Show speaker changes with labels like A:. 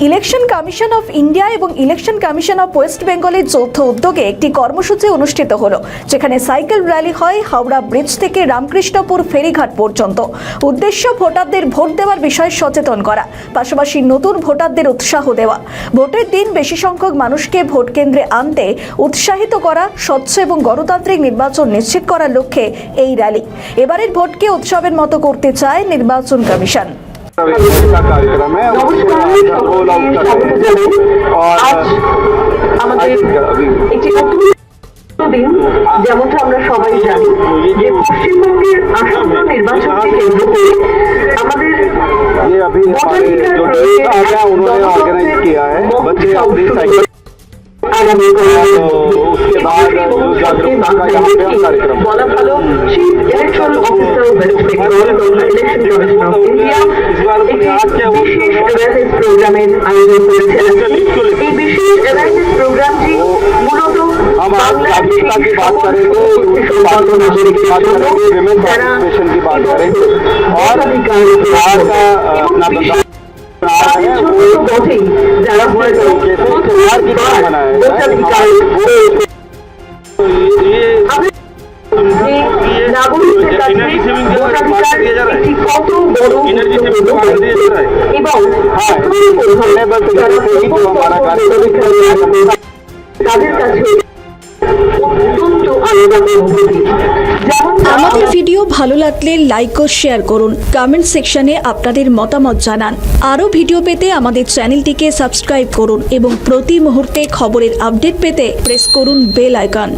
A: Election commission of India এবং election commission of West বেঙ্গলের যৌথ উদ্যোগে একটি কর্মসূচি অনুষ্ঠিত হলো, যেখানে সাইকেল র্যালি হয় হাওড়া ব্রিজ থেকে রামকৃষ্ণপুর ফেরিঘাট পর্যন্ত। উদ্দেশ্য ভোটারদের ভোট দেওয়ার বিষয়ে সচেতন করা, পাশাপাশি নতুন ভোটারদের উৎসাহ দেওয়া, ভোটের দিন বেশি সংখ্যক মানুষকে ভোট কেন্দ্রে আনতে উৎসাহিত করা, স্বচ্ছ এবং গণতান্ত্রিক নির্বাচন নিশ্চিত করার লক্ষ্যে এই র্যালি। এবারের ভোটকে উৎসবের মতো করতে চায় নির্বাচন কমিশন।
B: का कार्यक्रम है रोल आउट कर रहे हैं और
C: দিন যেমনটা আমরা সবাই জানি যে পশ্চিমবঙ্গের আসন্ন নির্বাচনকে কেন্দ্র করে আমাদের
B: ये अभी हमारे जो टीम आ गया उन्होंने ऑर्गेनाइज किया है बच्चे अपनी साइकिल उसके बाद जागरूकता का यहाँ पे कार्यक्रम
C: বলা ভালো chief electoral officer West Bengal election commission of India বিশেষ অ্যাওয়ারনেস প্রোগ্রামের আয়োজন করেছেন। এই বিশেষ অ্যাওয়ারনেস প্রোগ্রামটি মূলত
B: हम आज जागरूकता की बात करेंगे, पार्टिसिपेशन की बात करेंगे, विमेन पार्टिसिपेशन की बात करेंगे और बिहार का अपना बदलाव
C: যারা
B: बिहार की तरह बनाया
C: নাগরিকদের কাছে ভোটাধিকার একটি কত বড় এবং তাদের কাছে অত্যন্ত আলাদা অনুভূতি।
A: আমাদের ভিডিও ভালো লাগলে লাইক ও শেয়ার করুন, কমেন্ট সেকশনে আপনাদের মতামত জানান। আরও ভিডিও পেতে আমাদের চ্যানেলটিকে সাবস্ক্রাইব করুন এবং প্রতি মুহূর্তে খবরের আপডেট পেতে প্রেস করুন বেল আইকন।